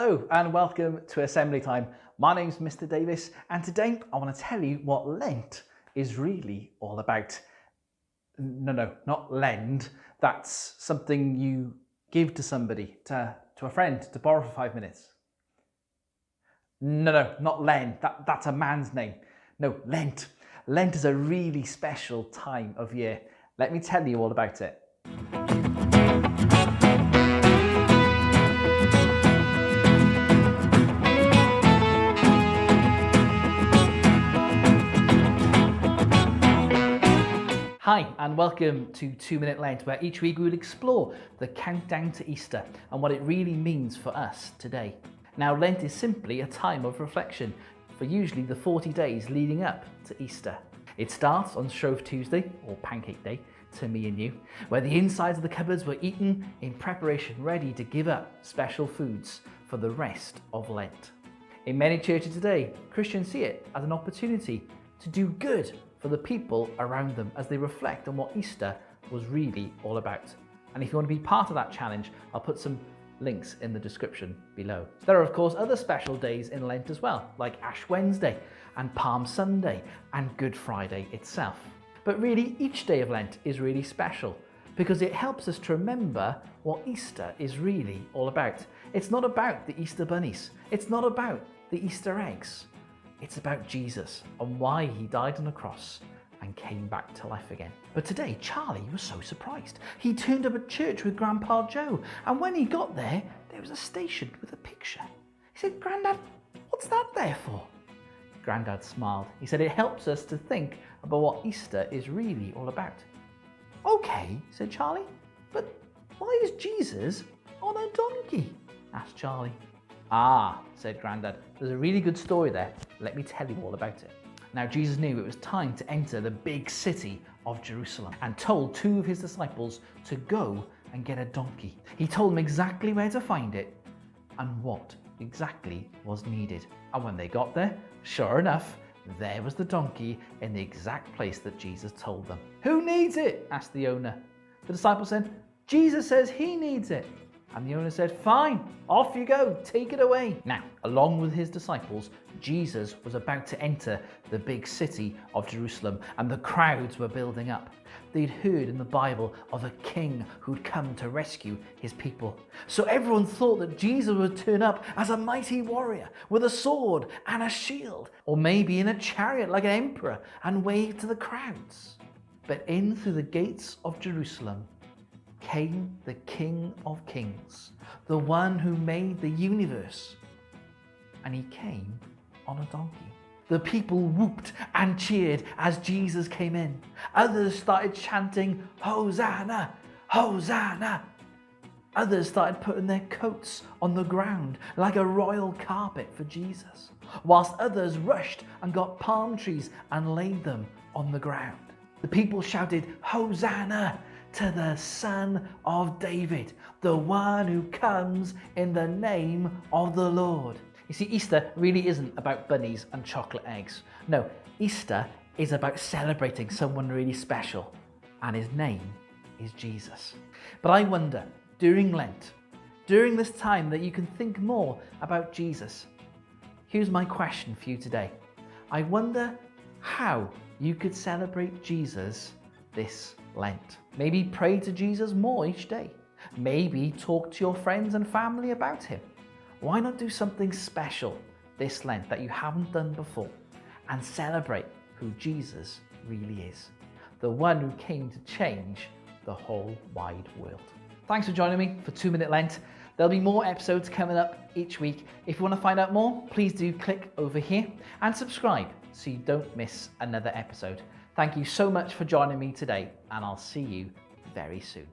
Hello and welcome to Assembly Time. My name's Mr. Davies and today I want to tell you what Lent is really all about. No, not lend. That's something you give to somebody, to a friend, to borrow for 5 minutes. No, not lend. That's a man's name. No, Lent. Lent is a really special time of year. Let me tell you all about it. Hi and welcome to 2 Minute Lent, where each week we will explore the countdown to Easter and what it really means for us today. Now, Lent is simply a time of reflection for usually the 40 days leading up to Easter. It starts on Shrove Tuesday, or Pancake Day, to me and you, where the insides of the cupboards were eaten in preparation ready to give up special foods for the rest of Lent. In many churches today, Christians see it as an opportunity to do good for the people around them as they reflect on what Easter was really all about. And if you want to be part of that challenge, I'll put some links in the description below. There are of course other special days in Lent as well, like Ash Wednesday and Palm Sunday and Good Friday itself. But really each day of Lent is really special because it helps us to remember what Easter is really all about. It's not about the Easter bunnies. It's not about the Easter eggs. It's about Jesus and why he died on a cross and came back to life again. But today, Charlie was so surprised. He turned up at church with Grandpa Joe, and when he got there was a station with a picture. He said, "Grandad, what's that there for?" Grandad smiled. He said, "It helps us to think about what Easter is really all about." "Okay," said Charlie, "but why is Jesus on a donkey?" asked Charlie. "Ah," said Grandad, "there's a really good story there. Let me tell you all about it." Now, Jesus knew it was time to enter the big city of Jerusalem and told two of his disciples to go and get a donkey. He told them exactly where to find it and what exactly was needed. And when they got there, sure enough, there was the donkey in the exact place that Jesus told them. "Who needs it?" asked the owner. The disciples said, "Jesus says he needs it." And the owner said, "Fine, off you go, take it away." Now, along with his disciples, Jesus was about to enter the big city of Jerusalem, and the crowds were building up. They'd heard in the Bible of a king who'd come to rescue his people. So everyone thought that Jesus would turn up as a mighty warrior with a sword and a shield, or maybe in a chariot like an emperor, and wave to the crowds. But in through the gates of Jerusalem came the King of Kings, the one who made the universe, and he came on a donkey. The people whooped and cheered as Jesus came in. Others started chanting, "Hosanna, Hosanna." Others started putting their coats on the ground like a royal carpet for Jesus, whilst others rushed and got palm trees and laid them on the ground. The people shouted, "Hosanna to the Son of David, the one who comes in the name of the Lord." You see, Easter really isn't about bunnies and chocolate eggs. No, Easter is about celebrating someone really special, and his name is Jesus. But I wonder, during Lent, during this time that you can think more about Jesus, here's my question for you today. I wonder how you could celebrate Jesus this Lent. Maybe pray to Jesus more each day. Maybe talk to your friends and family about him. Why not do something special this Lent that you haven't done before and celebrate who Jesus really is, the one who came to change the whole wide world. Thanks for joining me for 2 Minute Lent. There'll be more episodes coming up each week. If you want to find out more, please do click over here and subscribe so you don't miss another episode. Thank you so much for joining me today, and I'll see you very soon.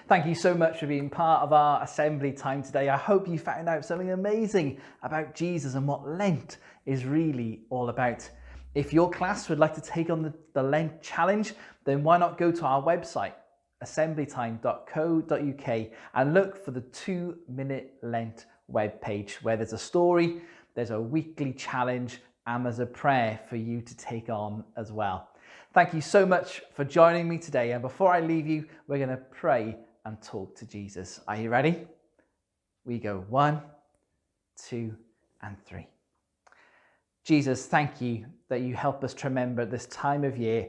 Thank you so much for being part of our assembly time today. I hope you found out something amazing about Jesus and what Lent is really all about. If your class would like to take on the Lent challenge, then why not go to our website, assemblytime.co.uk, and look for the 2 Minute Lent webpage, where there's a story, there's a weekly challenge, and there's a prayer for you to take on as well. Thank you so much for joining me today. And before I leave you, we're going to pray and talk to Jesus. Are you ready? We go 1, 2, and 3. Jesus, thank you that you help us to remember this time of year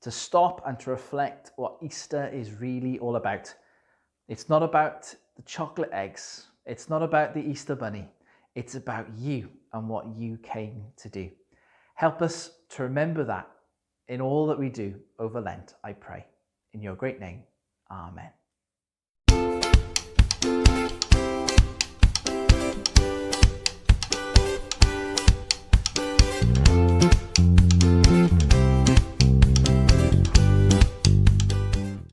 to stop and to reflect what Easter is really all about. It's not about the chocolate eggs. It's not about the Easter bunny. It's about you and what you came to do. Help us to remember that in all that we do over Lent, I pray. In your great name, amen.